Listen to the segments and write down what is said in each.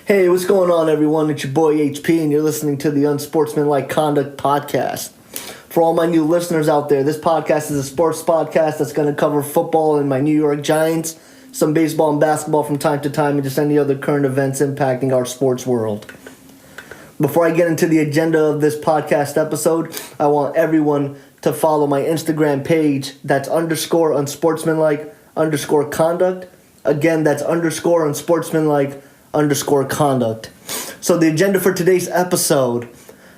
Hey, what's going on, everyone? It's your boy HP, and you're listening to the Unsportsmanlike Conduct podcast. For all my new listeners out there, this podcast is a sports podcast that's going to cover football and my New York Giants, some baseball and basketball from time to time, and just any other current events impacting our sports world. Before I get into the agenda of this podcast episode, I want everyone to follow my Instagram page. That's _unsportsmanlike_conduct. Again, that's _unsportsmanlike_conduct. So the agenda for today's episode,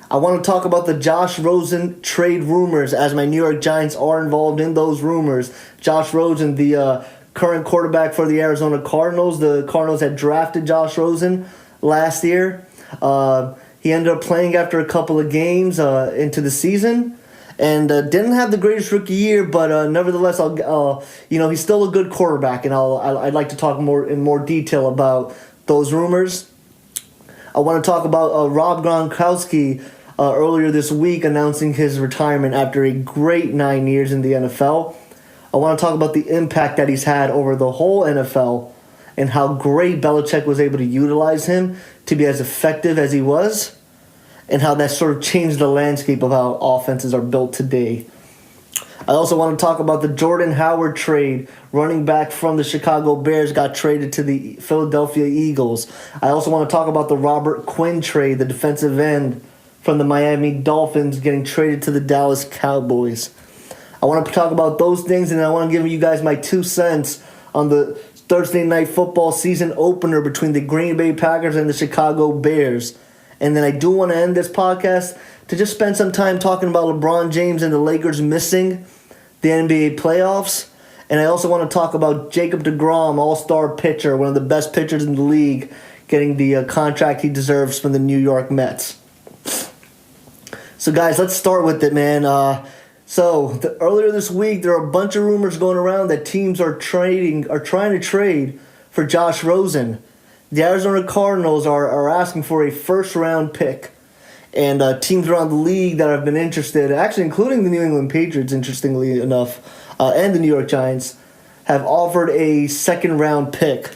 I want to talk about the Josh Rosen trade rumors, as my New York Giants are involved in those rumors. Josh Rosen, the current quarterback for the Arizona Cardinals. The Cardinals had drafted Josh Rosen last year. He ended up playing after a couple of games into the season. And didn't have the greatest rookie year, but nevertheless, he's still a good quarterback, and I'd like to talk in more detail about those rumors. I want to talk about Rob Gronkowski earlier this week announcing his retirement after a great 9 years in the NFL. I want to talk about the impact that he's had over the whole NFL and how great Belichick was able to utilize him to be as effective as he was, and how that sort of changed the landscape of how offenses are built today. I also want to talk about the Jordan Howard trade. Running back from the Chicago Bears got traded to the Philadelphia Eagles. I also want to talk about the Robert Quinn trade, the defensive end from the Miami Dolphins getting traded to the Dallas Cowboys. I want to talk about those things, and I want to give you guys my 2 cents on the Thursday Night Football season opener between the Green Bay Packers and the Chicago Bears. And then I do want to end this podcast to just spend some time talking about LeBron James and the Lakers missing the NBA playoffs. And I also want to talk about Jacob Degrom, all-star pitcher, one of the best pitchers in the league, getting the contract he deserves from the New York Mets. So, guys, let's start with it, man. Earlier this week, there are a bunch of rumors going around that teams are trying to trade for Josh Rosen. The Arizona Cardinals are asking for a first-round pick. And teams around the league that have been interested, actually including the New England Patriots, interestingly enough, and the New York Giants, have offered a second-round pick.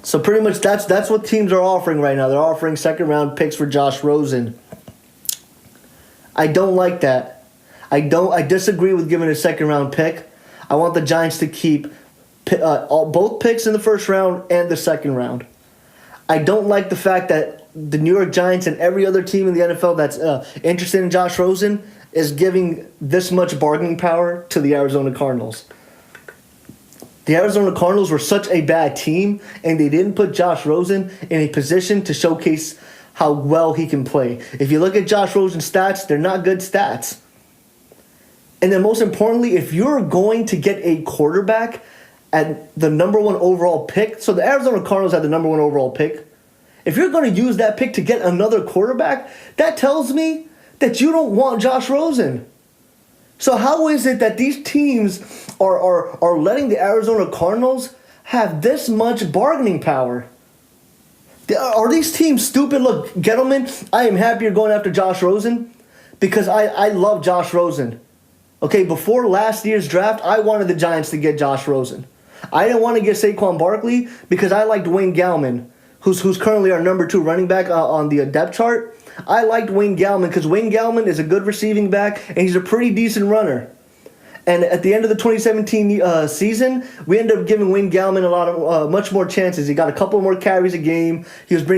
So pretty much that's what teams are offering right now. They're offering second-round picks for Josh Rosen. I don't like that. I disagree with giving a second-round pick. I want the Giants to keep both picks in the first round and the second round. I don't like the fact that the New York Giants and every other team in the NFL that's interested in Josh Rosen is giving this much bargaining power to the Arizona Cardinals. The Arizona Cardinals were such a bad team, and they didn't put Josh Rosen in a position to showcase how well he can play. If you look at Josh Rosen's stats, they're not good stats. And then most importantly, if you're going to get a quarterback at the number 1 overall pick, so the Arizona Cardinals had the number 1 overall pick. If you're going to use that pick to get another quarterback, that tells me that you don't want Josh Rosen. So how is it that these teams are letting the Arizona Cardinals have this much bargaining power? Are these teams stupid? Look, Gettleman, I am happy you're going after Josh Rosen because I love Josh Rosen. Okay, before last year's draft, I wanted the Giants to get Josh Rosen. I didn't want to get Saquon Barkley because I liked Wayne Gallman, who's currently our number 2 running back on the depth chart. I liked Wayne Gallman because Wayne Gallman is a good receiving back and he's a pretty decent runner. And at the end of the 2017 season, we ended up giving Wayne Gallman a lot of much more chances. He got a couple more carries a game. He was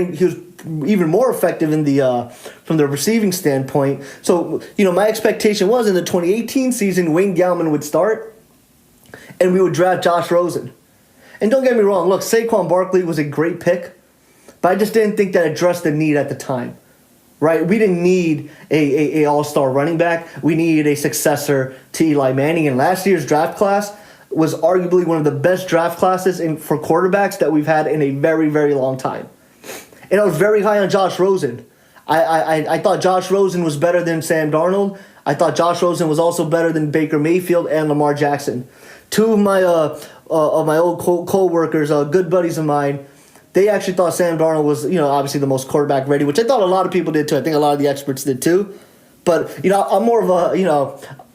even more effective in the from the receiving standpoint. So my expectation was in the 2018 season, Wayne Gallman would start, and we would draft Josh Rosen. And don't get me wrong, look, Saquon Barkley was a great pick, but I just didn't think that addressed the need at the time. Right? We didn't need a all-star running back. We needed a successor to Eli Manning. And last year's draft class was arguably one of the best draft classes for quarterbacks that we've had in a very, very long time. And I was very high on Josh Rosen. I thought Josh Rosen was better than Sam Darnold. I thought Josh Rosen was also better than Baker Mayfield and Lamar Jackson. 2 of my old co-workers, good buddies of mine, they actually thought Sam Darnold was, obviously the most quarterback ready, which I thought a lot of people did too. I think a lot of the experts did too. But, I'm more of a,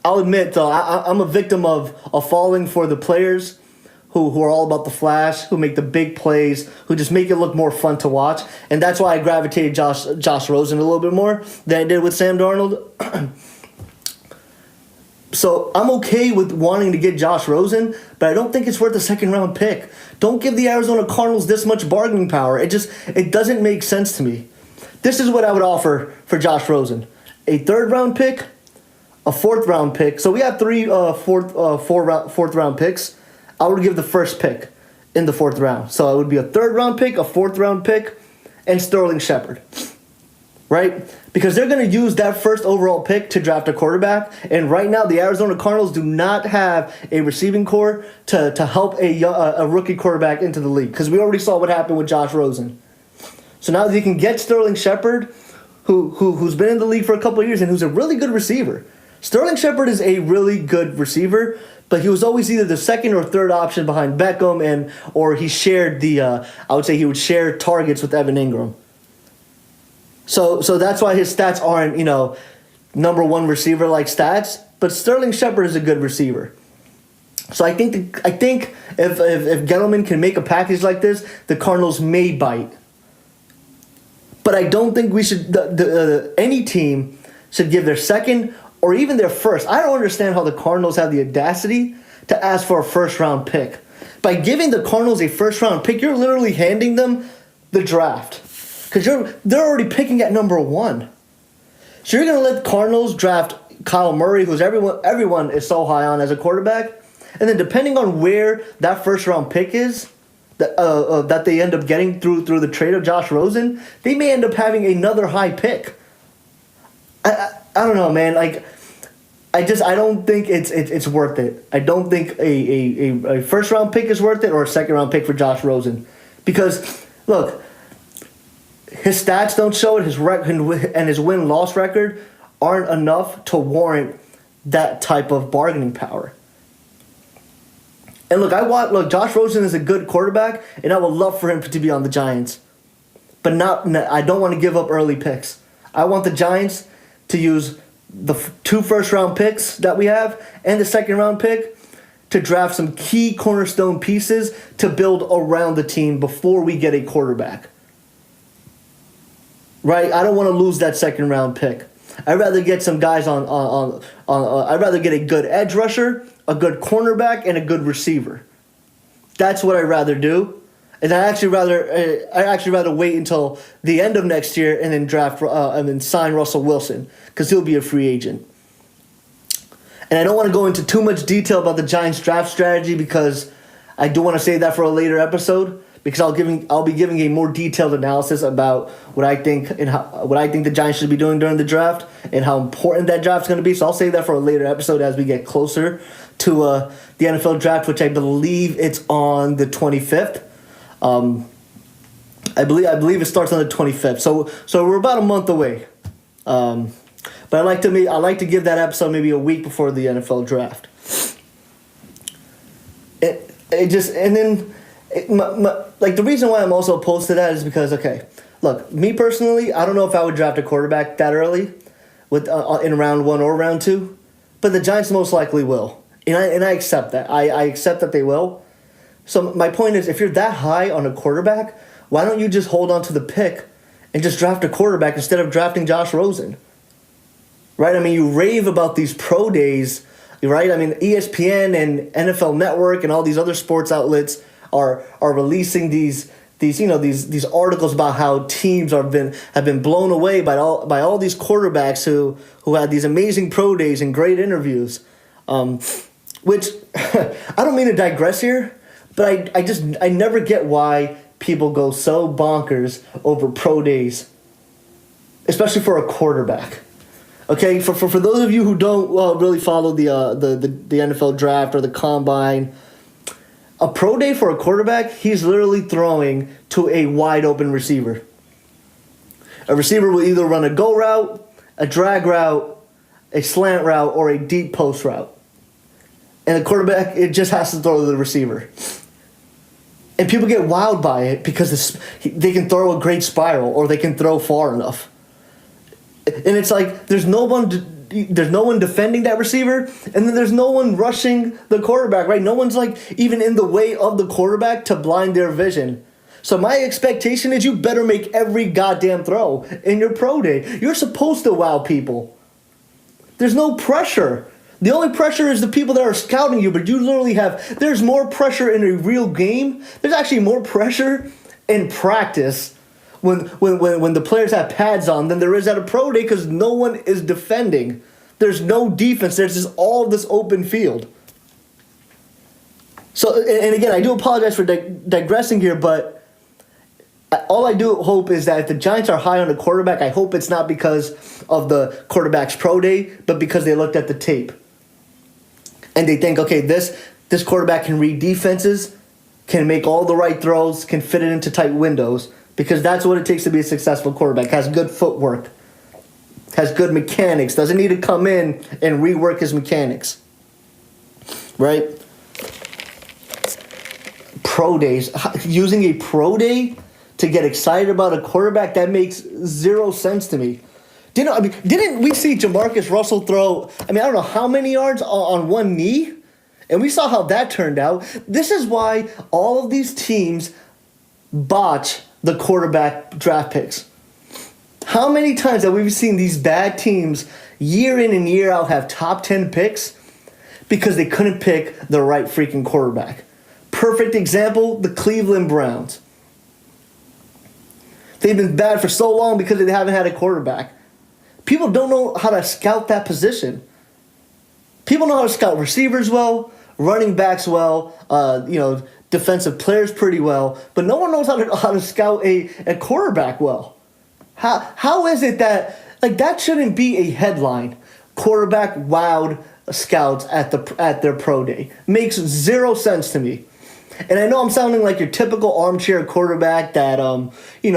I'll admit, I'm a victim of falling for the players who are all about the flash, who make the big plays, who just make it look more fun to watch. And that's why I gravitated Josh Rosen a little bit more than I did with Sam Darnold. So I'm okay with wanting to get Josh Rosen, but I don't think it's worth a second-round pick. Don't give the Arizona Cardinals this much bargaining power. It doesn't make sense to me. This is what I would offer for Josh Rosen. A third-round pick, a fourth-round pick. So we have three fourth-round picks. I would give the first pick in the fourth round. So it would be a third-round pick, a fourth-round pick, and Sterling Shepard. Right? Because they're going to use that first overall pick to draft a quarterback. And right now, the Arizona Cardinals do not have a receiving core to help a rookie quarterback into the league. Because we already saw what happened with Josh Rosen. So now they can get Sterling Shepard, who's been in the league for a couple of years and who's a really good receiver. Sterling Shepard is a really good receiver, but he was always either the second or third option behind Beckham, or he shared I would say he would share targets with Evan Ingram. So that's why his stats aren't, number one receiver like stats, but Sterling Shepard is a good receiver. So I think if Gettleman can make a package like this, the Cardinals may bite. But I don't think we should. Any team should give their second or even their first. I don't understand how the Cardinals have the audacity to ask for a first-round pick. By giving the Cardinals a first-round pick, you're literally handing them the draft. Because they're already picking at number one. So you're going to let the Cardinals draft Kyle Murray, who's everyone is so high on as a quarterback. And then depending on where that first-round pick is, that they end up getting through the trade of Josh Rosen, they may end up having another high pick. I don't know, man. I don't think it's worth it. I don't think a first round pick is worth it or a second round pick for Josh Rosen, because look, his stats don't show it. His and his win-loss record aren't enough to warrant that type of bargaining power. And look, Josh Rosen is a good quarterback, and I would love for him to be on the Giants. But I don't want to give up early picks. I want the Giants to use the 2 first-round picks that we have and the second-round pick to draft some key cornerstone pieces to build around the team before we get a quarterback. Right? I don't want to lose that second-round pick. I'd rather get some guys I'd rather get a good edge rusher, a good cornerback, and a good receiver. That's what I'd rather do. And I'd actually rather wait until the end of next year and then draft and then sign Russell Wilson, because he'll be a free agent. And I don't want to go into too much detail about the Giants' draft strategy, because I do want to save that for a later episode, because I'll be giving a more detailed analysis about what I think the Giants should be doing during the draft and how important that draft's going to be. So I'll save that for a later episode as we get closer to the NFL draft, which I believe it's on the 25th. I believe it starts on the 25th. So we're about a month away. But I like to give that episode maybe a week before the NFL draft. The reason why I'm also opposed to that is because, okay, look, me personally, I don't know if I would draft a quarterback that early, in round 1 or round 2, but the Giants most likely will, and I accept that. I accept that they will. So my point is, if you're that high on a quarterback, why don't you just hold on to the pick and just draft a quarterback instead of drafting Josh Rosen? Right? I mean, you rave about these pro days, right? I mean, ESPN and NFL Network and all these other sports outlets are releasing these articles about how teams have been blown away by all these quarterbacks who had these amazing pro days and great interviews. Which I don't mean to digress here, but I never get why people go so bonkers over pro days, especially for a quarterback. Okay, for those of you who don't really follow the NFL draft or the combine, a pro day for a quarterback, he's literally throwing to a wide open receiver. A receiver will either run a go route, a drag route, a slant route, or a deep post route. And the quarterback, it just has to throw to the receiver. And people get wowed by it because they can throw a great spiral or they can throw far enough. And it's like there's no one there's no one defending that receiver, and then there's no one rushing the quarterback, right? No one's like even in the way of the quarterback to blind their vision. So my expectation is you better make every goddamn throw in your pro day. You're supposed to wow people. There's no pressure. The only pressure is the people that are scouting you, but you literally there's more pressure in a real game. There's actually more pressure in practice when the players have pads on than there is at a pro day because no one is defending. There's no defense. There's just all this open field. So, and again, I do apologize for digressing here, but all I do hope is that if the Giants are high on the quarterback, I hope it's not because of the quarterback's pro day, but because they looked at the tape. And they think, okay, this quarterback can read defenses, can make all the right throws, can fit it into tight windows, because that's what it takes to be a successful quarterback. Has good footwork, has good mechanics, doesn't need to come in and rework his mechanics. Right? Pro days. Using a pro day to get excited about a quarterback, that makes zero sense to me. Didn't we see Jamarcus Russell throw, I don't know how many yards on one knee? And we saw how that turned out. This is why all of these teams botch the quarterback draft picks. How many times have we seen these bad teams year in and year out have top 10 picks because they couldn't pick the right freaking quarterback? Perfect example, the Cleveland Browns. They've been bad for so long because they haven't had a quarterback. People don't know how to scout that position. People know how to scout receivers well, running backs well, defensive players pretty well, but no one knows how to scout a quarterback well. How is it that that shouldn't be a headline? Quarterback wowed scouts at their pro day. Makes zero sense to me. And I know I'm sounding like your typical armchair quarterback that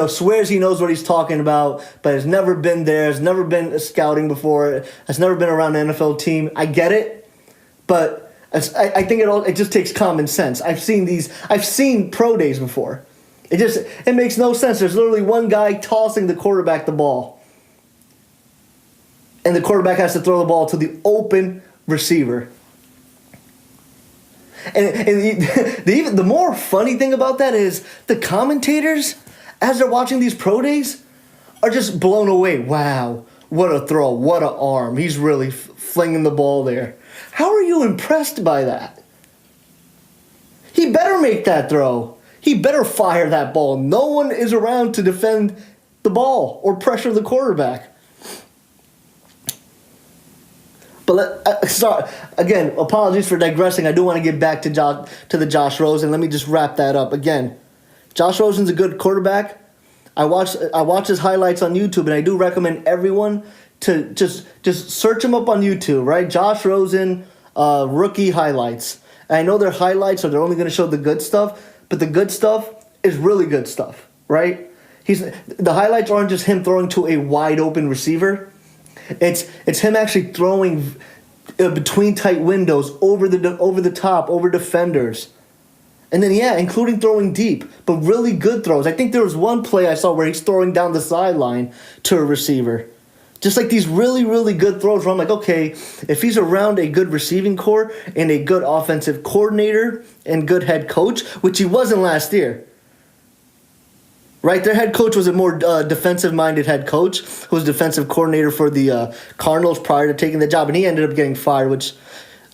swears he knows what he's talking about, but has never been there, has never been scouting before, has never been around an NFL team. I get it, but I think it just takes common sense. I've seen pro days before. It makes no sense. There's literally one guy tossing the quarterback the ball, and the quarterback has to throw the ball to the open receiver. And the more funny thing about that is the commentators, as they're watching these pro days, are just blown away. Wow, what a throw, what an arm. He's really flinging the ball there. How are you impressed by that? He better make that throw. He better fire that ball. No one is around to defend the ball or pressure the quarterback. But sorry, again, apologies for digressing. I do want to get back to the Josh Rosen. Let me just wrap that up. Again, Josh Rosen's a good quarterback. I watch his highlights on YouTube, and I do recommend everyone to just search him up on YouTube, right? Josh Rosen rookie highlights. And I know they're highlights, so they're only going to show the good stuff, but the good stuff is really good stuff, right? The highlights aren't just him throwing to a wide open receiver. It's him actually throwing between tight windows, over the top, over defenders. And then, including throwing deep, but really good throws. I think there was one play I saw where he's throwing down the sideline to a receiver. Just like these really, really good throws where I'm like, okay, if he's around a good receiving core and a good offensive coordinator and good head coach, which he wasn't last year. Right, their head coach was a more defensive-minded head coach who was defensive coordinator for the Cardinals prior to taking the job, and he ended up getting fired, which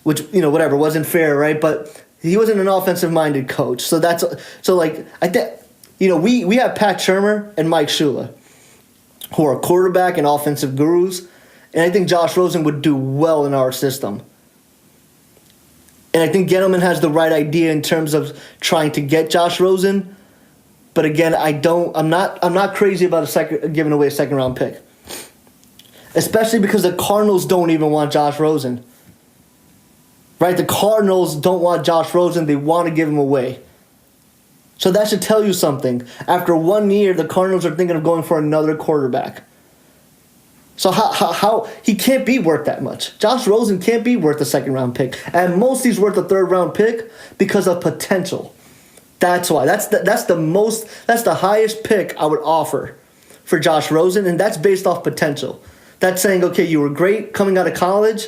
whatever, wasn't fair, right? But he wasn't an offensive-minded coach, so I think we have Pat Shurmur and Mike Shula, who are quarterback and offensive gurus, and I think Josh Rosen would do well in our system. And I think Gettleman has the right idea in terms of trying to get Josh Rosen. But again, I'm not crazy about giving away a second round pick. Especially because the Cardinals don't even want Josh Rosen. Right? The Cardinals don't want Josh Rosen. They want to give him away. So that should tell you something. After 1 year, the Cardinals are thinking of going for another quarterback. So how he can't be worth that much. Josh Rosen can't be worth a second round pick. At most, he's worth a third round pick because of potential. That's why. That's the highest pick I would offer for Josh Rosen, and that's based off potential. That's saying, okay, you were great coming out of college.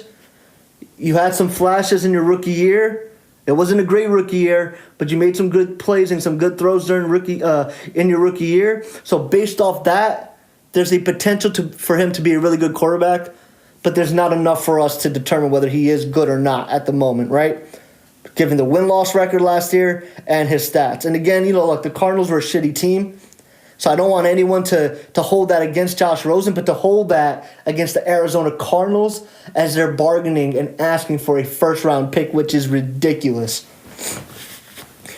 You had some flashes in your rookie year. It wasn't a great rookie year, but you made some good plays and some good throws during in your rookie year. So based off that, there's a potential for him to be a really good quarterback, but there's not enough for us to determine whether he is good or not at the moment, right? Given the win-loss record last year and his stats. And again, look, the Cardinals were a shitty team. So I don't want anyone to hold that against Josh Rosen, but to hold that against the Arizona Cardinals as they're bargaining and asking for a first-round pick, which is ridiculous.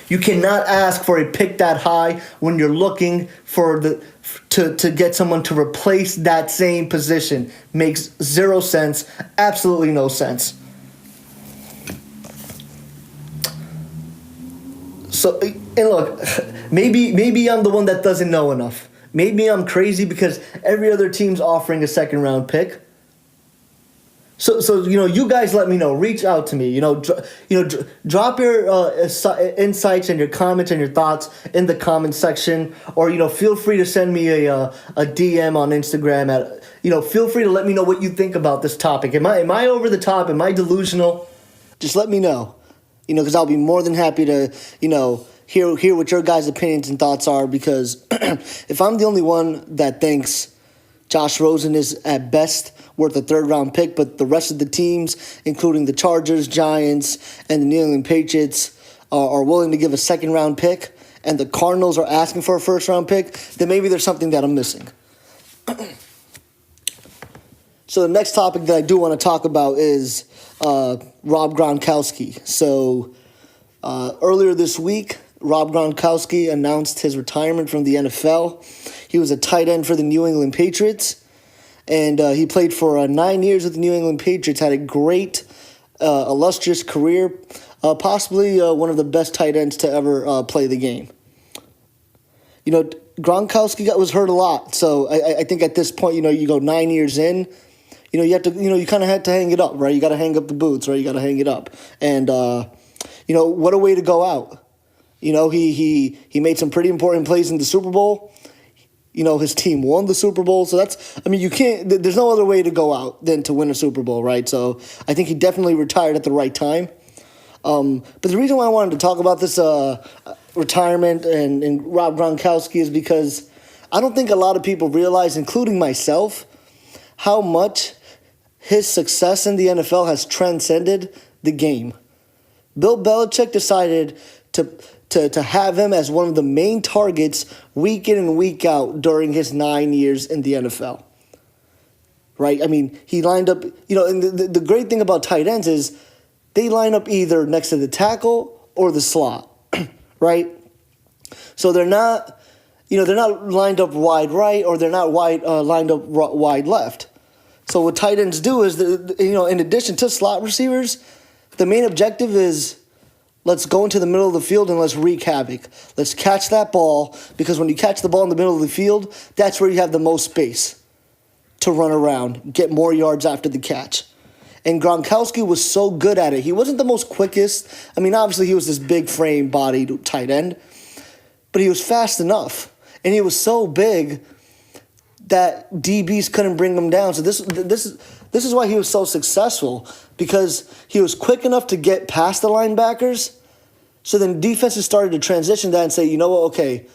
You cannot ask for a pick that high when you're looking for to get someone to replace that same position. Makes zero sense, absolutely no sense. So, and look, maybe I'm the one that doesn't know enough. Maybe I'm crazy because every other team's offering a second-round pick. So you guys let me know. Reach out to me. Drop your insights and your comments and your thoughts in the comment section, or feel free to send me a DM on Instagram. Feel free to let me know what you think about this topic. Am I over the top? Am I delusional? Just let me know. Because I'll be more than happy to, hear what your guys' opinions and thoughts are, because if I'm the only one that thinks Josh Rosen is at best worth a third-round pick, but the rest of the teams, including the Chargers, Giants, and the New England Patriots, are willing to give a second-round pick, and the Cardinals are asking for a first-round pick, then maybe there's something that I'm missing. So the next topic that I do want to talk about is Rob Gronkowski. So earlier this week, Rob Gronkowski announced his retirement from the NFL. He was a tight end for the New England Patriots, and he played for 9 years with the New England Patriots, had a great, illustrious career, possibly one of the best tight ends to ever play the game. Gronkowski was hurt a lot, so I think at this point, you go 9 years in, you have to, you kind of had to hang it up, right? You got to hang up the boots, right? You got to hang it up. And, what a way to go out. He made some pretty important plays in the Super Bowl. His team won the Super Bowl. So there's no other way to go out than to win a Super Bowl, right? So I think he definitely retired at the right time. But the reason why I wanted to talk about this retirement and Rob Gronkowski is because I don't think a lot of people realize, including myself, how much his success in the NFL has transcended the game. Bill Belichick decided to have him as one of the main targets week in and week out during his 9 years in the NFL. Right? I mean, he lined up, and the great thing about tight ends is they line up either next to the tackle or the slot, right? So they're not lined up wide right, or they're not lined up wide left. So what tight ends do is, in addition to slot receivers, the main objective is let's go into the middle of the field and let's wreak havoc. Let's catch that ball, because when you catch the ball in the middle of the field, that's where you have the most space to run around, get more yards after the catch. And Gronkowski was so good at it. He wasn't the most quickest. I mean, obviously he was this big frame-bodied tight end, but he was fast enough. And he was so big that DBs couldn't bring him down. So this is why he was so successful, because he was quick enough to get past the linebackers. So then defenses started to transition that and say, okay,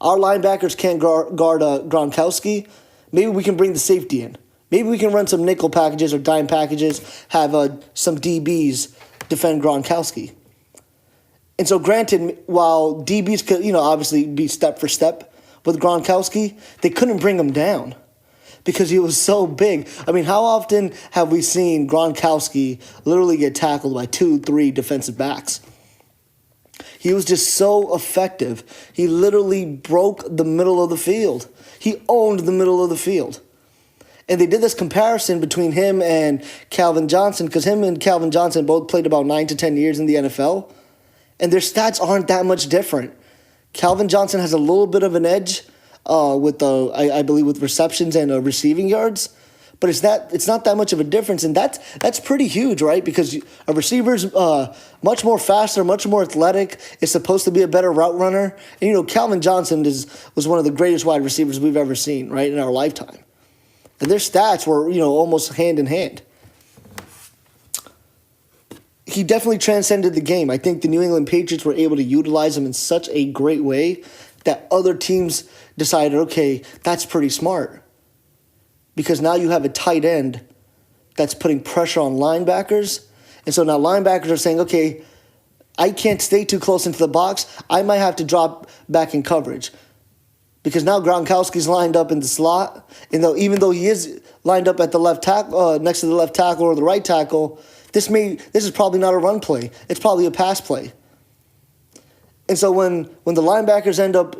our linebackers can't guard Gronkowski. Maybe we can bring the safety in. Maybe we can run some nickel packages or dime packages, have some DBs defend Gronkowski. And so granted, while DBs could, obviously be step for step with Gronkowski, they couldn't bring him down because he was so big. I mean, how often have we seen Gronkowski literally get tackled by 2-3 defensive backs? He was just so effective. He literally broke the middle of the field. He owned the middle of the field. And they did this comparison between him and Calvin Johnson, because him and Calvin Johnson both played about 9 to 10 years in the NFL, and their stats aren't that much different. Calvin Johnson has a little bit of an edge I believe with receptions and receiving yards, but it's not that much of a difference, and that's pretty huge, right? Because a receiver's much more faster, much more athletic, is supposed to be a better route runner. And Calvin Johnson was one of the greatest wide receivers we've ever seen, right, in our lifetime. And their stats were, almost hand in hand. He definitely transcended the game. I think the New England Patriots were able to utilize him in such a great way that other teams decided, okay, that's pretty smart. Because now you have a tight end that's putting pressure on linebackers. And so now linebackers are saying, okay, I can't stay too close into the box. I might have to drop back in coverage. Because now Gronkowski's lined up in the slot. And even though he is lined up at the left tackle, next to the left tackle or the right tackle, this is probably not a run play. It's probably a pass play. And so when the linebackers end up,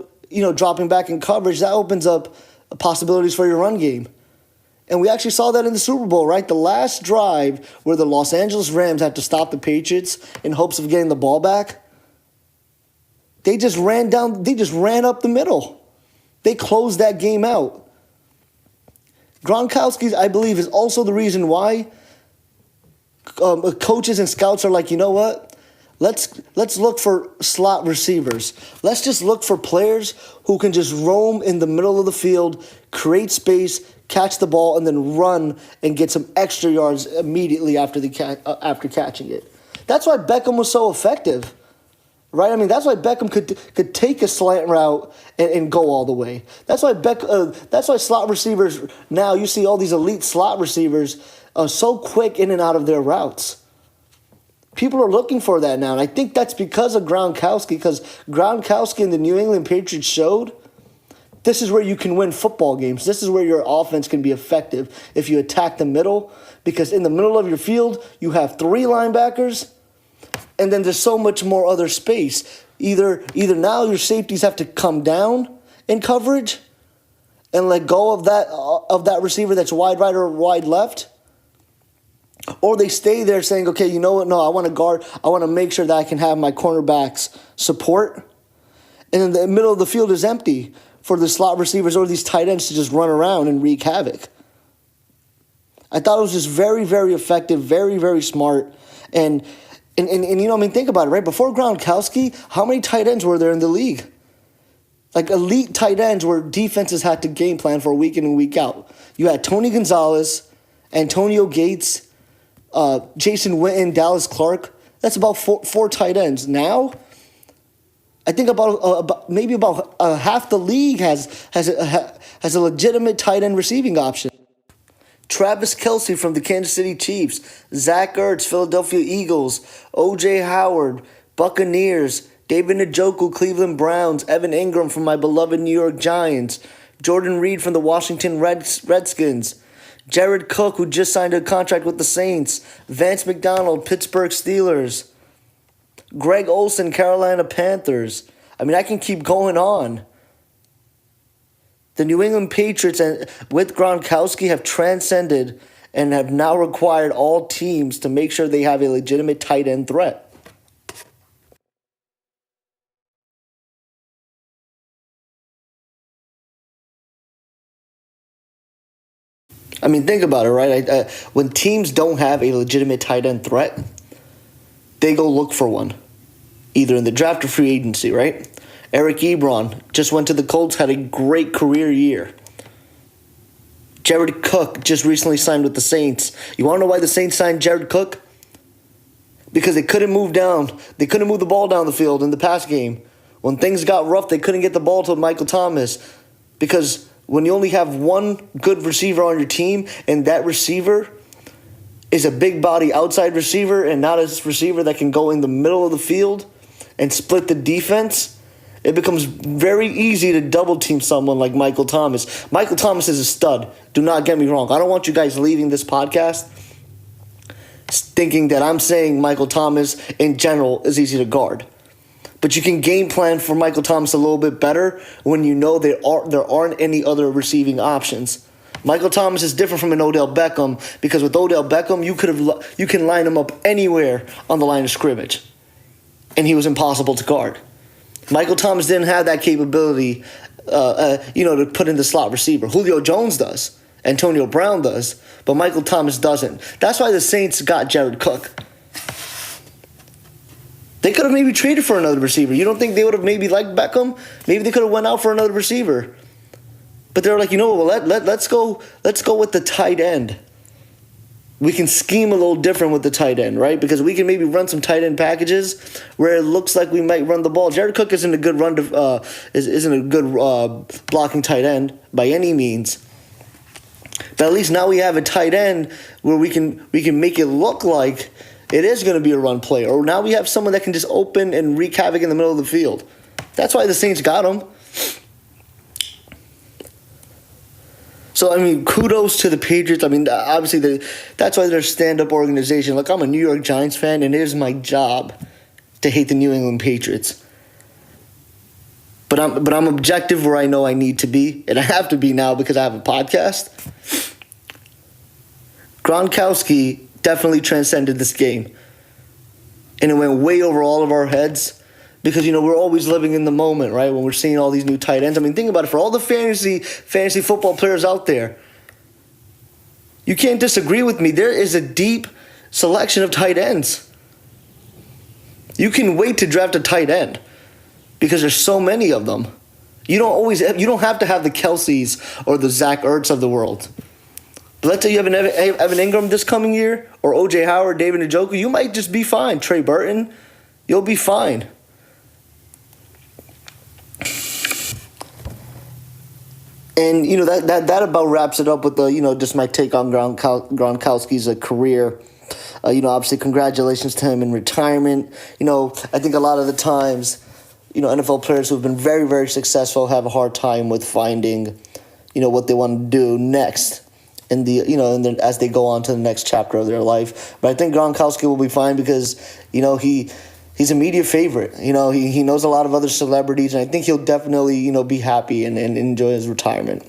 dropping back in coverage, that opens up possibilities for your run game. And we actually saw that in the Super Bowl, right? The last drive where the Los Angeles Rams had to stop the Patriots in hopes of getting the ball back, they just ran up the middle. They closed that game out. Gronkowski, I believe, is also the reason why coaches and scouts are like, you know what? Let's look for slot receivers. Let's just look for players who can just roam in the middle of the field, create space, catch the ball, and then run and get some extra yards immediately after catching it. That's why Beckham was so effective, right? I mean, that's why Beckham could take a slant route and go all the way. That's why slot receivers now, you see all these elite slot receivers so quick in and out of their routes. People are looking for that now, and I think that's because of Gronkowski, because Gronkowski and the New England Patriots showed this is where you can win football games. This is where your offense can be effective if you attack the middle, because in the middle of your field, you have 3 linebackers, and then there's so much more other space. Either now your safeties have to come down in coverage and let go of that receiver that's wide right or wide left, or they stay there saying, okay, you know what? No, I want to guard. I want to make sure that I can have my cornerbacks support. And then the middle of the field is empty for the slot receivers or these tight ends to just run around and wreak havoc. I thought it was just very, very effective, very, very smart. And think about it, right? Before Gronkowski, how many tight ends were there in the league? Like elite tight ends where defenses had to game plan for week in and week out. You had Tony Gonzalez, Antonio Gates, Jason Witten, Dallas Clark. That's about four tight ends. Now, I think about half the league has a legitimate tight end receiving option. Travis Kelce from the Kansas City Chiefs, Zach Ertz, Philadelphia Eagles, O.J. Howard, Buccaneers, David Njoku, Cleveland Browns, Evan Ingram from my beloved New York Giants, Jordan Reed from the Washington Redskins, Jared Cook, who just signed a contract with the Saints, Vance McDonald, Pittsburgh Steelers, Greg Olsen, Carolina Panthers. I mean, I can keep going on. The New England Patriots with Gronkowski have transcended and have now required all teams to make sure they have a legitimate tight end threat. I mean, think about it, right? When teams don't have a legitimate tight end threat, they go look for one, either in the draft or free agency, right? Eric Ebron just went to the Colts, had a great career year. Jared Cook just recently signed with the Saints. You want to know why the Saints signed Jared Cook? Because they couldn't move down. They couldn't move the ball down the field in the pass game. When things got rough, they couldn't get the ball to Michael Thomas. Because when you only have one good receiver on your team, and that receiver is a big body outside receiver and not a receiver that can go in the middle of the field and split the defense, it becomes very easy to double team someone like Michael Thomas. Michael Thomas is a stud. Do not get me wrong. I don't want you guys leaving this podcast thinking that I'm saying Michael Thomas in general is easy to guard. But you can game plan for Michael Thomas a little bit better when you know there aren't any other receiving options. Michael Thomas is different from an Odell Beckham because with Odell Beckham, you can line him up anywhere on the line of scrimmage, and he was impossible to guard. Michael Thomas didn't have that capability, to put in the slot receiver. Julio Jones does, Antonio Brown does, but Michael Thomas doesn't. That's why the Saints got Jared Cook. They could have maybe traded for another receiver. You don't think they would have maybe liked Beckham? Maybe they could have went out for another receiver. But they're like, you know what? Well, let's go with the tight end. We can scheme a little different with the tight end, right? Because we can maybe run some tight end packages where it looks like we might run the ball. Jared Cook isn't a good isn't a good blocking tight end by any means. But at least now we have a tight end where we can make it look like it is going to be a run play. Or now we have someone that can just open and wreak havoc in the middle of the field. That's why the Saints got him. So, I mean, kudos to the Patriots. I mean, obviously, that's why they're a stand-up organization. Look, I'm a New York Giants fan, and it is my job to hate the New England Patriots. But I'm objective where I know I need to be, and I have to be now because I have a podcast. Gronkowski definitely transcended this game. And it went way over all of our heads. Because, you know, we're always living in the moment, right? When we're seeing all these new tight ends. I mean, think about it. For all the fantasy football players out there, you can't disagree with me. There is a deep selection of tight ends. You can wait to draft a tight end because there's so many of them. You don't have to have the Kelseys or the Zach Ertz of the world. But let's say you have an Evan Ingram this coming year, or O.J. Howard, David Njoku, you might just be fine. Trey Burton, you'll be fine. And, you know, that about wraps it up with the, you know, just my take on Gronkowski's career. You know, obviously, congratulations to him in retirement. You know, I think a lot of the times, you know, NFL players who have been very, very successful have a hard time with finding, you know, what they want to do next in the, you know, as they go on to the next chapter of their life. But I think Gronkowski will be fine because, you know, he's a media favorite. You know, he knows a lot of other celebrities, and I think he'll definitely, you know, be happy and enjoy his retirement.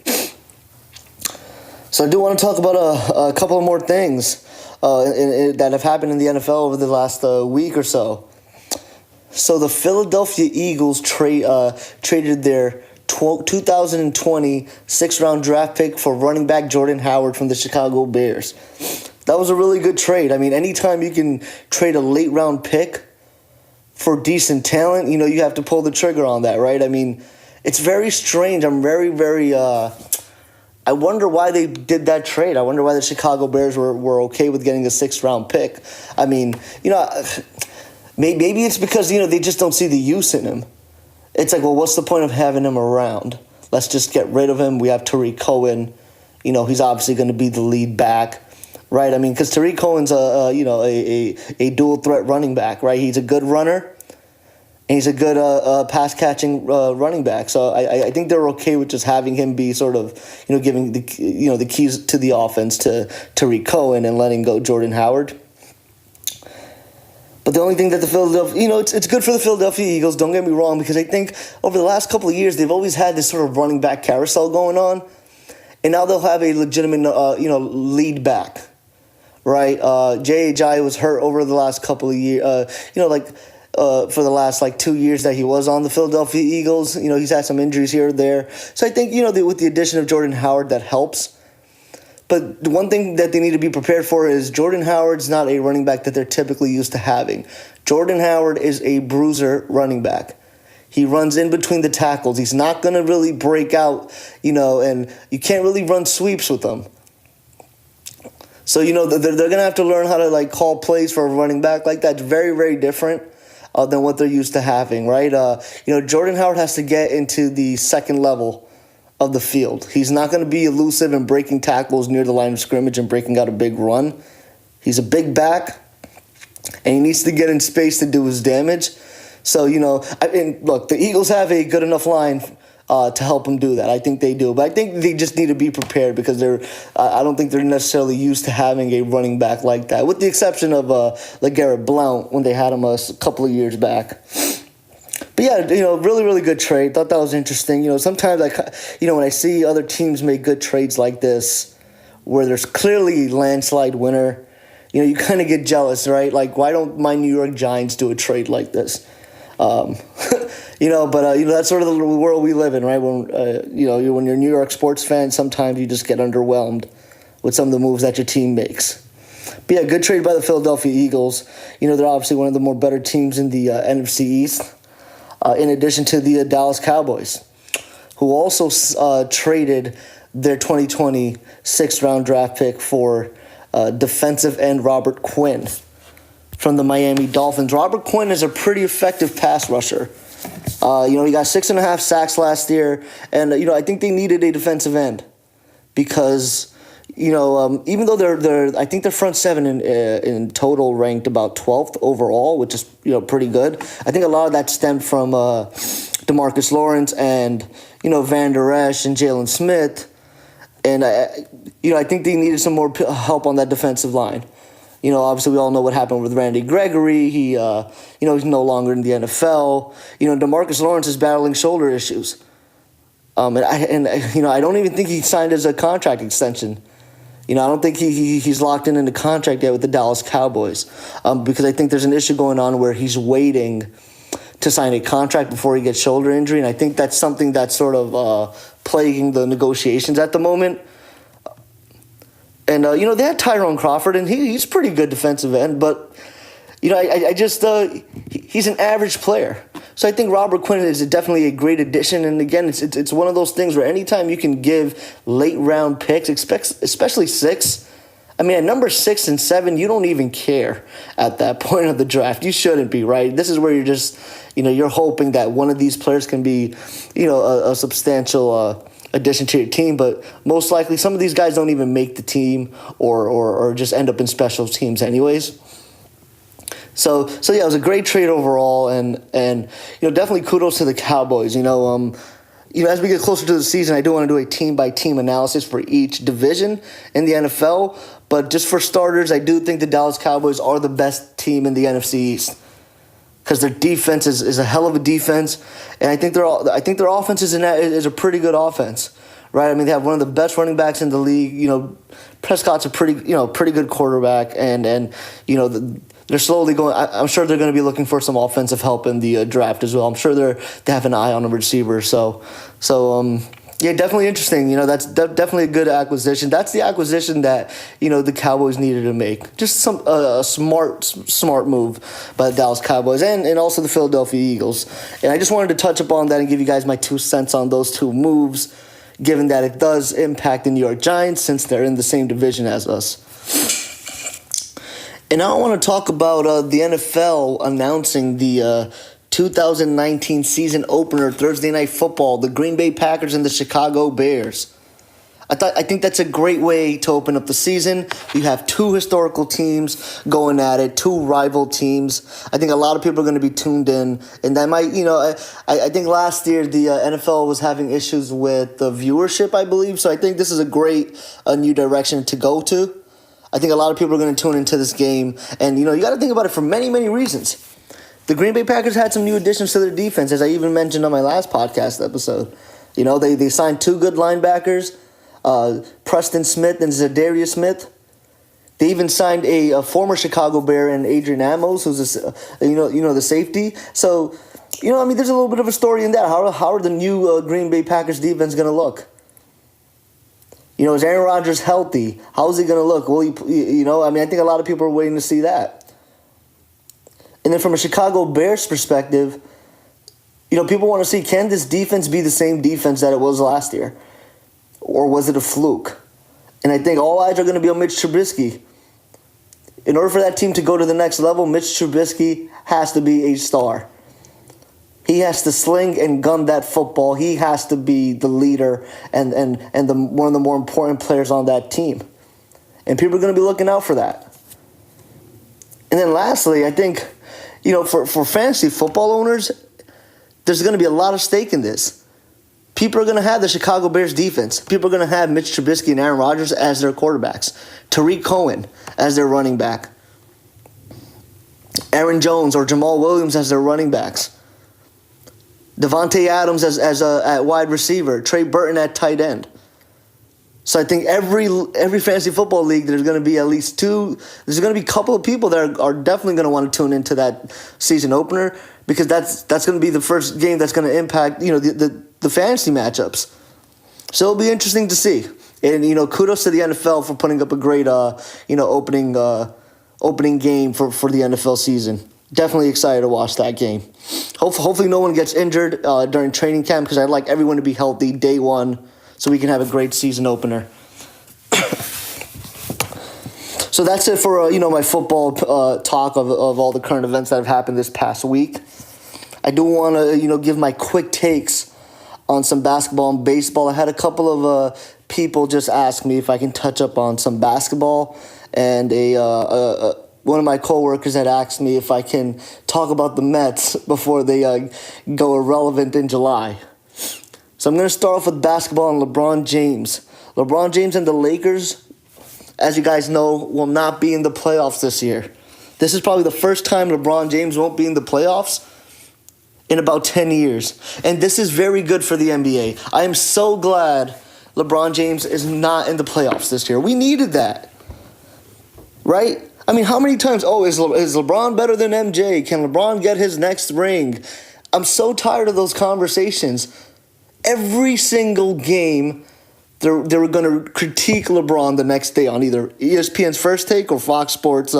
So I do want to talk about a couple of more things that have happened in the NFL over the last week or so. So the Philadelphia Eagles traded their 2020 sixth-round draft pick for running back Jordan Howard from the Chicago Bears. That was a really good trade. I mean, anytime you can trade a late-round pick for decent talent, you know, you have to pull the trigger on that, right? I mean, it's very strange. I'm very, very, I wonder why they did that trade. I wonder why the Chicago Bears were okay with getting a sixth-round pick. I mean, you know, maybe it's because, you know, they just don't see the use in him. It's like, well, what's the point of having him around? Let's just get rid of him. We have Tariq Cohen. You know, he's obviously going to be the lead back. Right, I mean, because Tariq Cohen's a dual threat running back, right? He's a good runner, and he's a good pass catching running back. So I think they're okay with just having him be sort of, you know, giving the keys to the offense to Tariq Cohen and letting go Jordan Howard. But the only thing that the Philadelphia, you know, it's good for the Philadelphia Eagles. Don't get me wrong, because I think over the last couple of years they've always had this sort of running back carousel going on, and now they'll have a legitimate lead back. Right, J.J. was hurt over the last couple of years. For the last 2 years that he was on the Philadelphia Eagles, you know, he's had some injuries here or there. So I think, you know, with the addition of Jordan Howard, that helps. But the one thing that they need to be prepared for is Jordan Howard's not a running back that they're typically used to having. Jordan Howard is a bruiser running back. He runs in between the tackles. He's not going to really break out, you know, and you can't really run sweeps with him. So, you know, they're going to have to learn how to, call plays for a running back like that. It's very, very different than what they're used to having, right? Jordan Howard has to get into the second level of the field. He's not going to be elusive and breaking tackles near the line of scrimmage and breaking out a big run. He's a big back, and he needs to get in space to do his damage. So, you know, look, the Eagles have a good enough line to help him do that. I think they do. But I think they just need to be prepared because I don't think they're necessarily used to having a running back like that, with the exception of LeGarrette Blount when they had him a couple of years back. But yeah, you know, really, really good trade. Thought that was interesting. You know, sometimes when I see other teams make good trades like this, where there's clearly landslide winner, you know, you kind of get jealous, right? Like, why don't my New York Giants do a trade like this? That's sort of the world we live in, right? When when you're a New York sports fan, sometimes you just get underwhelmed with some of the moves that your team makes. But yeah, good trade by the Philadelphia Eagles. You know, they're obviously one of the more better teams in the NFC East, in addition to the Dallas Cowboys. who also traded their 2020 sixth-round draft pick for defensive end Robert Quinn from the Miami Dolphins. Robert Quinn is a pretty effective pass rusher. He got 6.5 sacks last year, and I think they needed a defensive end because even though I think their front seven in total ranked about 12th overall, which is pretty good. I think a lot of that stemmed from DeMarcus Lawrence and Van Der Esch and Jalen Smith, and I think they needed some more help on that defensive line. Obviously we all know what happened with Randy Gregory. He's no longer in the NFL. DeMarcus Lawrence is battling shoulder issues. I don't even think he signed as a contract extension. I don't think he's locked in the contract yet with the Dallas Cowboys because I think there's an issue going on where he's waiting to sign a contract before he gets shoulder injury, and I think that's something that's sort of plaguing the negotiations at the moment. And, they had Tyrone Crawford, and he's pretty good defensive end, but, he's an average player. So I think Robert Quinn is definitely a great addition, and again, it's one of those things where anytime you can give late-round picks, especially 6, at number 6 and 7, you don't even care at that point of the draft. You shouldn't be, right? This is where you're just, you're hoping that one of these players can be, a substantial addition to your team, but most likely some of these guys don't even make the team or just end up in special teams anyways. So yeah, it was a great trade overall, and definitely kudos to the Cowboys. As we get closer to the season, I do want to do a team-by-team analysis for each division in the NFL, but just for starters, I do think the Dallas Cowboys are the best team in the NFC East because their defense is a hell of a defense, and I think their offense is a pretty good offense, right? They have one of the best running backs in the league. Prescott's a pretty good quarterback, and they're slowly going. I'm sure they're going to be looking for some offensive help in the draft as well. I'm sure they have an eye on a receiver. So yeah, definitely interesting. That's definitely a good acquisition. That's the acquisition that the Cowboys needed to make. Just a smart move by the Dallas Cowboys and also the Philadelphia Eagles. And I just wanted to touch upon that and give you guys my 2 cents on those 2 moves, given that it does impact the New York Giants since they're in the same division as us. And now I want to talk about the NFL announcing the 2019 season opener, Thursday Night Football, the Green Bay Packers and the Chicago Bears. I think that's a great way to open up the season. You have 2 historical teams going at it, 2 rival teams. I think a lot of people are going to be tuned in, and that might, I think last year the NFL was having issues with the viewership, I believe. So I think this is a great new direction to go to. I think a lot of people are going to tune into this game, and you got to think about it for many, many reasons. The Green Bay Packers had some new additions to their defense, as I even mentioned on my last podcast episode. They signed 2 good linebackers, Preston Smith and Zadarius Smith. They even signed a former Chicago Bear and Adrian Amos, who's the safety. So there's a little bit of a story in that. How are the new Green Bay Packers defense going to look? Is Aaron Rodgers healthy? How is he going to look? Well, I think a lot of people are waiting to see that. And then from a Chicago Bears perspective, people want to see, can this defense be the same defense that it was last year? Or was it a fluke? And I think all eyes are going to be on Mitch Trubisky. In order for that team to go to the next level, Mitch Trubisky has to be a star. He has to sling and gun that football. He has to be the leader and one of the more important players on that team. And people are going to be looking out for that. And then lastly, I think, for fantasy football owners, there's going to be a lot of stake in this. People are going to have the Chicago Bears defense. People are going to have Mitch Trubisky and Aaron Rodgers as their quarterbacks. Tariq Cohen as their running back. Aaron Jones or Jamal Williams as their running backs. Devontae Adams as at wide receiver, Trey Burton at tight end. So I think every fantasy football league, there's going to be at least 2. There's going to be a couple of people that are definitely going to want to tune into that season opener because that's going to be the first game that's going to impact the fantasy matchups. So it'll be interesting to see. And kudos to the NFL for putting up a great opening game for the NFL season. Definitely excited to watch that game. Hopefully no one gets injured during training camp because I'd like everyone to be healthy day one so we can have a great season opener. So that's it for my football talk of all the current events that have happened this past week. I do want to give my quick takes on some basketball and baseball. I had a couple of people just ask me if I can touch up on some basketball, and one of my coworkers had asked me if I can talk about the Mets before they go irrelevant in July. So I'm going to start off with basketball and LeBron James. LeBron James and the Lakers, as you guys know, will not be in the playoffs this year. This is probably the first time LeBron James won't be in the playoffs in about 10 years. And this is very good for the NBA. I am so glad LeBron James is not in the playoffs this year. We needed that. Right? I mean, how many times, is LeBron better than MJ? Can LeBron get his next ring? I'm so tired of those conversations. Every single game, they were going to critique LeBron the next day on either ESPN's First Take or Fox Sports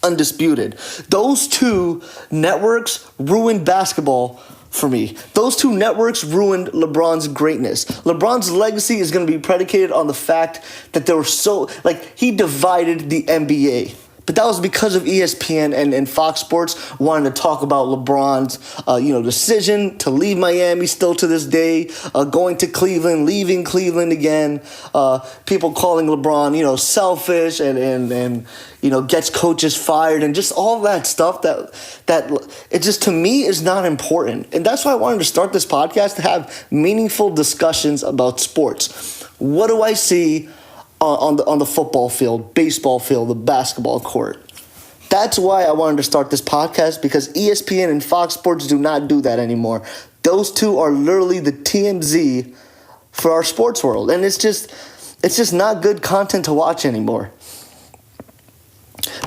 Undisputed. Those two networks ruined basketball for me. Those two networks ruined LeBron's greatness. LeBron's legacy is going to be predicated on the fact that they were he divided the NBA. But that was because of ESPN and Fox Sports wanting to talk about LeBron's, decision to leave Miami still to this day, going to Cleveland, leaving Cleveland again, people calling LeBron, selfish and gets coaches fired and just all that stuff that it just to me is not important. And that's why I wanted to start this podcast, to have meaningful discussions about sports. What do I see on the football field, baseball field, the basketball court? That's why I wanted to start this podcast, because ESPN and Fox Sports do not do that anymore. Those two are literally the TMZ for our sports world, and it's just not good content to watch anymore.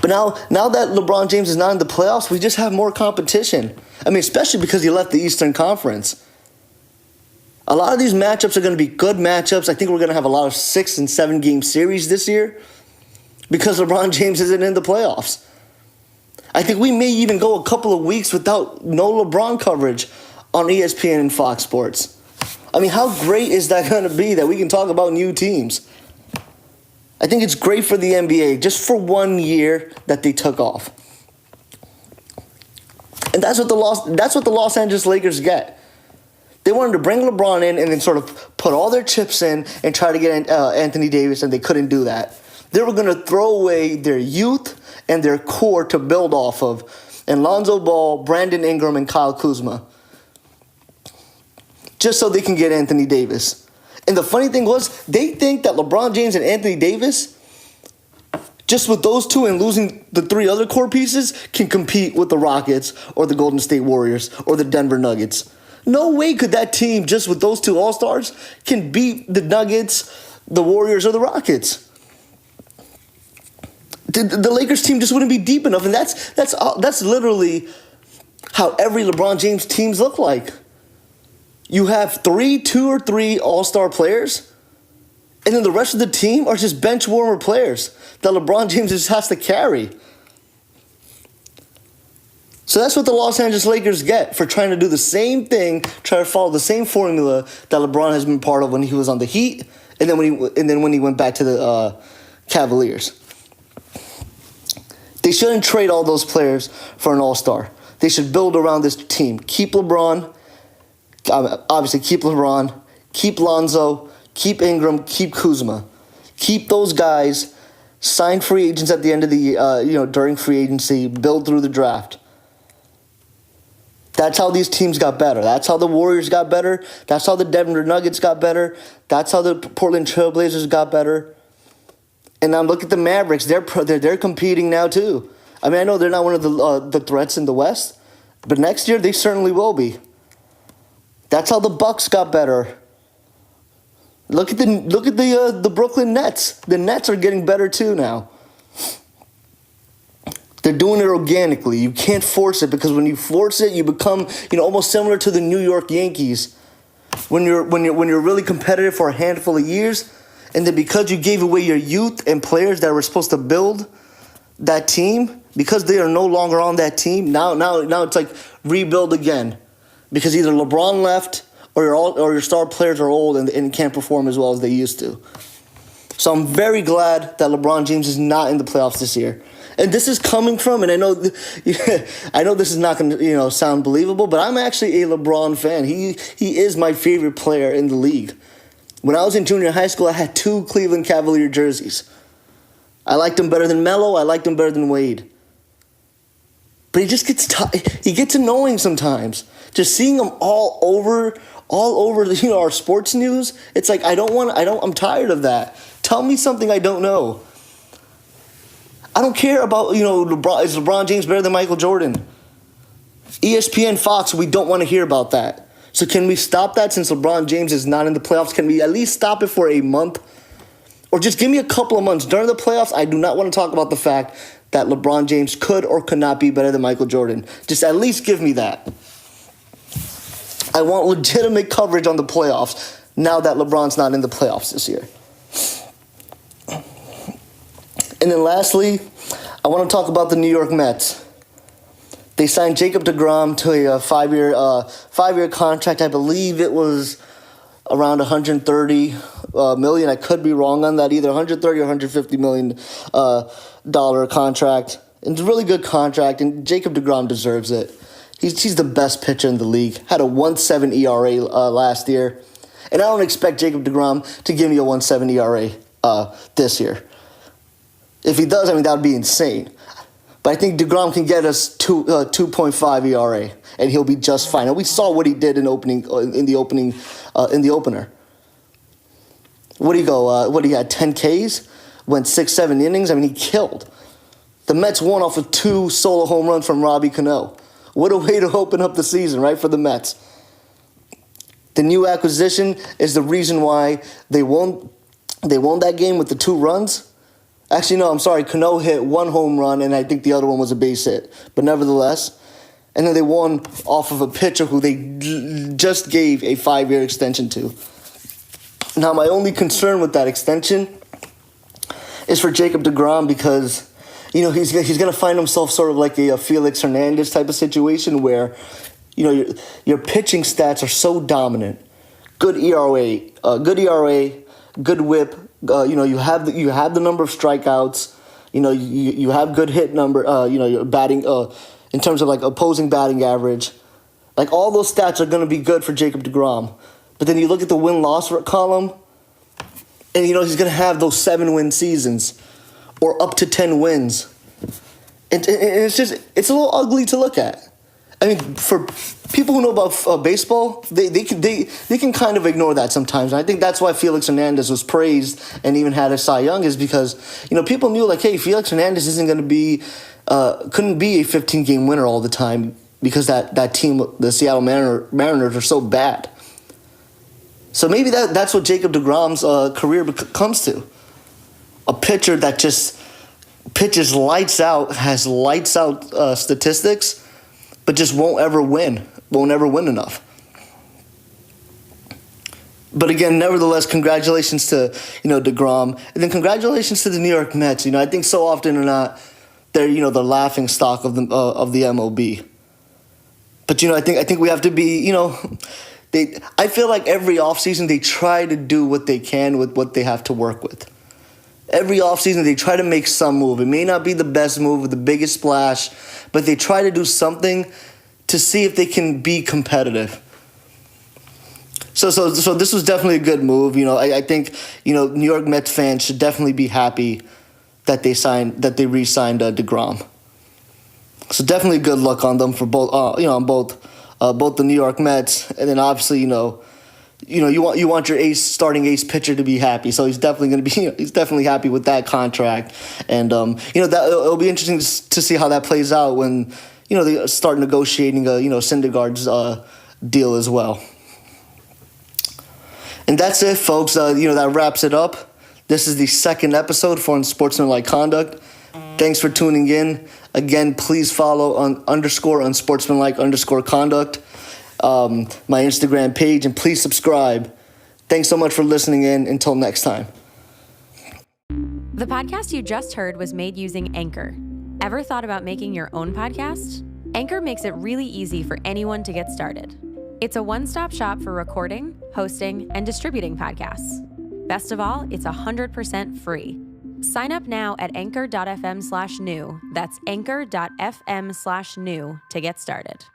But now that LeBron James is not in the playoffs, we just have more competition. I mean, especially because he left the Eastern Conference. A lot of these matchups are going to be good matchups. I think we're going to have a lot of 6 and 7 game series this year because LeBron James isn't in the playoffs. I think we may even go a couple of weeks without no LeBron coverage on ESPN and Fox Sports. I mean, how great is that going to be that we can talk about new teams? I think it's great for the NBA just for 1 year that they took off. And that's what the Los Angeles Lakers get. They wanted to bring LeBron in and then sort of put all their chips in and try to get Anthony Davis, and they couldn't do that. They were going to throw away their youth and their core to build off of, and Lonzo Ball, Brandon Ingram, and Kyle Kuzma, just so they can get Anthony Davis. And the funny thing was, they think that LeBron James and Anthony Davis, just with those two and losing the 3 other core pieces, can compete with the Rockets or the Golden State Warriors or the Denver Nuggets. No way could that team, just with those 2 All-Stars, can beat the Nuggets, the Warriors, or the Rockets. The Lakers team just wouldn't be deep enough, and that's literally how every LeBron James teams look like. You have 2 or 3 All-Star players, and then the rest of the team are just bench warmer players that LeBron James just has to carry. So that's what the Los Angeles Lakers get for trying to do the same thing, try to follow the same formula that LeBron has been part of when he was on the Heat, and then when he went back to the Cavaliers. They shouldn't trade all those players for an All-Star. They should build around this team. Keep LeBron, obviously keep LeBron, keep Lonzo, keep Ingram, keep Kuzma. Keep those guys, sign free agents at the end of the during free agency, build through the draft. That's how these teams got better. That's how the Warriors got better. That's how the Denver Nuggets got better. That's how the Portland Trailblazers got better. And now look at the Mavericks. They're competing now too. I mean, I know they're not one of the threats in the West, but next year they certainly will be. That's how the Bucks got better. Look at the Brooklyn Nets. The Nets are getting better too now. They're doing it organically. You can't force it, because when you force it, you become, almost similar to the New York Yankees. When you're really competitive for a handful of years, and then because you gave away your youth and players that were supposed to build that team, because they are no longer on that team, now it's like rebuild again. Because either LeBron left or your star players are old and can't perform as well as they used to. So I'm very glad that LeBron James is not in the playoffs this year. And this is coming from, and I know this is not going to sound believable, but I'm actually a LeBron fan. He is my favorite player in the league. When I was in junior high school, I had 2 Cleveland Cavalier jerseys. I liked him better than Melo. I liked him better than Wade. But he just gets annoying sometimes. Just seeing him all over our sports news. It's like I'm tired of that. Tell me something I don't know. I don't care about LeBron. Is LeBron James better than Michael Jordan? ESPN, Fox, we don't want to hear about that. So can we stop that since LeBron James is not in the playoffs? Can we at least stop it for a month? Or just give me a couple of months. During the playoffs, I do not want to talk about the fact that LeBron James could or could not be better than Michael Jordan. Just at least give me that. I want legitimate coverage on the playoffs now that LeBron's not in the playoffs this year. And then lastly, I want to talk about the New York Mets. They signed Jacob Degrom to a five-year contract. I believe it was around $130 million. I could be wrong on that, either $130 or $150 million dollar contract. It's a really good contract, and Jacob Degrom deserves it. He's the best pitcher in the league. Had a 1.7 ERA last year, and I don't expect Jacob Degrom to give me a 1.7 ERA this year. If he does, that would be insane. But I think DeGrom can get us 2.5 ERA, and he'll be just fine. And we saw what he did in the opener. What do you go? He had 10 Ks, went 6-7 innings. He killed. The Mets won off of 2 solo home runs from Robbie Cano. What a way to open up the season, right, for the Mets. The new acquisition is the reason why they won that game with the 2 runs. Actually, no, I'm sorry. Cano hit 1 home run, and I think the other one was a base hit. But nevertheless, and then they won off of a pitcher who they just gave a 5-year extension to. Now, my only concern with that extension is for Jacob Degrom because, he's going to find himself sort of like a Felix Hernandez type of situation where, your pitching stats are so dominant. Good ERA, good whip. You have the number of strikeouts. You have good hit number. Your batting in terms of like opposing batting average. Like all those stats are going to be good for Jacob Degrom. But then you look at the win-loss column, and he's going to have those 7-win seasons, or up to 10 wins. And it's a little ugly to look at. For people who know about baseball, they can kind of ignore that sometimes. And I think that's why Felix Hernandez was praised and even had a Cy Young, is because people knew like, hey, Felix Hernandez isn't going to be couldn't be a 15-game winner all the time because that team, the Seattle Mariners, are so bad. So maybe that's what Jacob Degrom's career comes to. A pitcher that just pitches lights out, has lights out statistics, but just won't ever win enough. But again, nevertheless, congratulations to Degrom, and then congratulations to the New York Mets. I think so often or not, they're the laughing stock of the MLB. But I think we have to be I feel like every offseason they try to do what they can with what they have to work with. Every offseason they try to make some move. It may not be the best move with the biggest splash, but they try to do something to see if they can be competitive. So this was definitely a good move. I think New York Mets fans should definitely be happy that they re-signed Degrom. So definitely good luck on them for both both the New York Mets, and then obviously you want your starting ace pitcher to be happy. So he's definitely going to be he's definitely happy with that contract, and that it'll be interesting to see how that plays out when they start negotiating Syndergaard's deal as well. And that's it, folks. That wraps it up. This is the second episode for Unsportsmanlike Conduct. Thanks for tuning in. Again, please follow on _unsportsmanlike_conduct, my Instagram page, and please subscribe. Thanks so much for listening in. Until next time. The podcast you just heard was made using Anchor. Ever thought about making your own podcast? Anchor makes it really easy for anyone to get started. It's a one-stop shop for recording, hosting, and distributing podcasts. Best of all, it's 100% free. Sign up now at anchor.fm/new. That's anchor.fm/new to get started.